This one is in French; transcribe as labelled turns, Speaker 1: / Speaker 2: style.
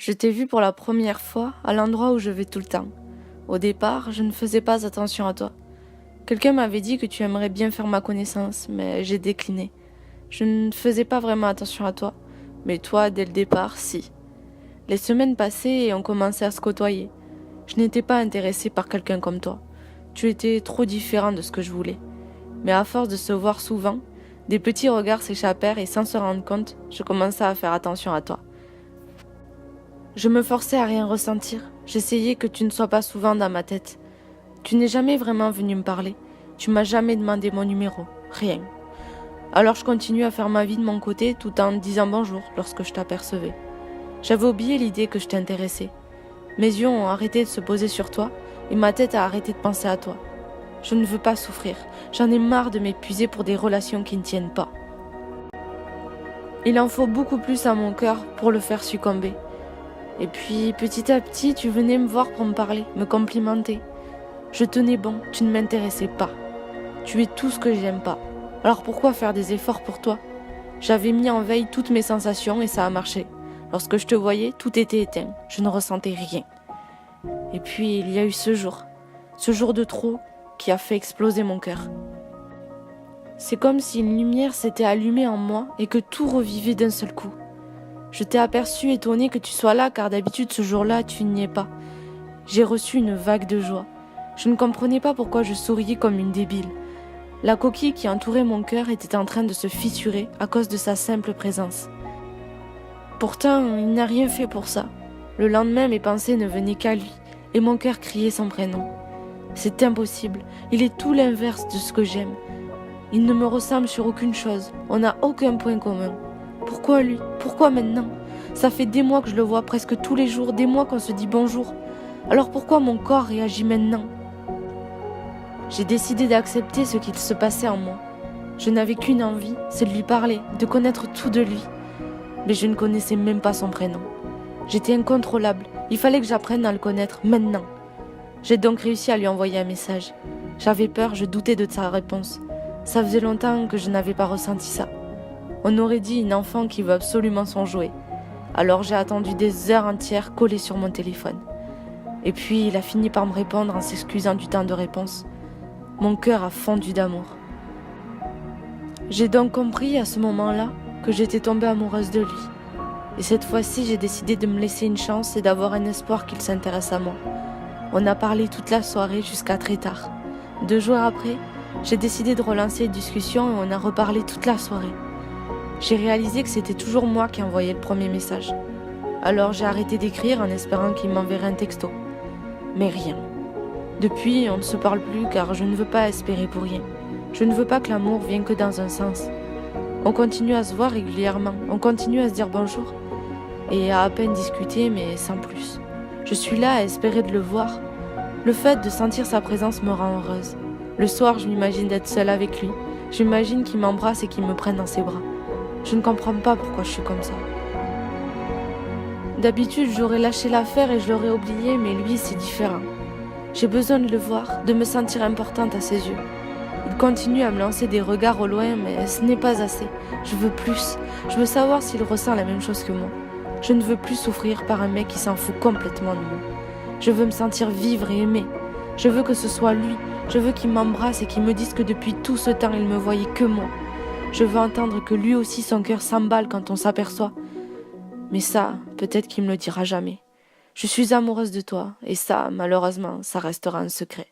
Speaker 1: Je t'ai vu pour la première fois à l'endroit où je vais tout le temps. Au départ, je ne faisais pas attention à toi. Quelqu'un m'avait dit que tu aimerais bien faire ma connaissance, mais j'ai décliné. Je ne faisais pas vraiment attention à toi, mais toi, dès le départ, si. Les semaines passaient et on commençait à se côtoyer. Je n'étais pas intéressée par quelqu'un comme toi. Tu étais trop différent de ce que je voulais. Mais à force de se voir souvent, des petits regards s'échappèrent et sans se rendre compte, je commençais à faire attention à toi. Je me forçais à rien ressentir. J'essayais que tu ne sois pas souvent dans ma tête. Tu n'es jamais vraiment venu me parler. Tu m'as jamais demandé mon numéro. Rien. Alors je continue à faire ma vie de mon côté tout en disant bonjour lorsque je t'apercevais. J'avais oublié l'idée que je t'intéressais. Mes yeux ont arrêté de se poser sur toi et ma tête a arrêté de penser à toi. Je ne veux pas souffrir. J'en ai marre de m'épuiser pour des relations qui ne tiennent pas. Il en faut beaucoup plus à mon cœur pour le faire succomber. Et puis, petit à petit, tu venais me voir pour me parler, me complimenter. Je tenais bon, tu ne m'intéressais pas. Tu es tout ce que j'aime pas. Alors pourquoi faire des efforts pour toi ? J'avais mis en veille toutes mes sensations et ça a marché. Lorsque je te voyais, tout était éteint. Je ne ressentais rien. Et puis, il y a eu ce jour de trop qui a fait exploser mon cœur. C'est comme si une lumière s'était allumée en moi et que tout revivait d'un seul coup. Je t'ai aperçu étonnée que tu sois là car d'habitude ce jour-là tu n'y es pas. J'ai reçu une vague de joie. Je ne comprenais pas pourquoi je souriais comme une débile. La coquille qui entourait mon cœur était en train de se fissurer à cause de sa simple présence. Pourtant, il n'a rien fait pour ça. Le lendemain, mes pensées ne venaient qu'à lui et mon cœur criait son prénom. C'est impossible, il est tout l'inverse de ce que j'aime. Il ne me ressemble sur aucune chose, on n'a aucun point commun. Pourquoi lui ? Pourquoi maintenant ? Ça fait des mois que je le vois presque tous les jours, des mois qu'on se dit bonjour. Alors pourquoi mon corps réagit maintenant ? J'ai décidé d'accepter ce qu'il se passait en moi. Je n'avais qu'une envie, c'est de lui parler, de connaître tout de lui. Mais je ne connaissais même pas son prénom. J'étais incontrôlable, il fallait que j'apprenne à le connaître maintenant. J'ai donc réussi à lui envoyer un message. J'avais peur, je doutais de sa réponse. Ça faisait longtemps que je n'avais pas ressenti ça. On aurait dit une enfant qui veut absolument son jouet. Alors j'ai attendu des heures entières collé sur mon téléphone. Et puis il a fini par me répondre en s'excusant du temps de réponse. Mon cœur a fondu d'amour. J'ai donc compris à ce moment-là que j'étais tombée amoureuse de lui. Et cette fois-ci, j'ai décidé de me laisser une chance et d'avoir un espoir qu'il s'intéresse à moi. On a parlé toute la soirée jusqu'à très tard. 2 jours après, j'ai décidé de relancer une discussion et on a reparlé toute la soirée. J'ai réalisé que c'était toujours moi qui envoyais le premier message. Alors j'ai arrêté d'écrire en espérant qu'il m'enverrait un texto. Mais rien. Depuis, on ne se parle plus car je ne veux pas espérer pour rien. Je ne veux pas que l'amour vienne que dans un sens. On continue à se voir régulièrement, on continue à se dire bonjour. Et à peine discuter, mais sans plus. Je suis là à espérer de le voir. Le fait de sentir sa présence me rend heureuse. Le soir, je m'imagine d'être seule avec lui. J'imagine qu'il m'embrasse et qu'il me prenne dans ses bras. Je ne comprends pas pourquoi je suis comme ça. D'habitude, j'aurais lâché l'affaire et je l'aurais oublié, mais lui, c'est différent. J'ai besoin de le voir, de me sentir importante à ses yeux. Il continue à me lancer des regards au loin, mais ce n'est pas assez. Je veux plus. Je veux savoir s'il ressent la même chose que moi. Je ne veux plus souffrir par un mec qui s'en fout complètement de moi. Je veux me sentir vivre et aimer. Je veux que ce soit lui. Je veux qu'il m'embrasse et qu'il me dise que depuis tout ce temps, il me voyait que moi. Je veux entendre que lui aussi son cœur s'emballe quand on s'aperçoit. Mais ça, peut-être qu'il me le dira jamais. Je suis amoureuse de toi, et ça, malheureusement, ça restera un secret.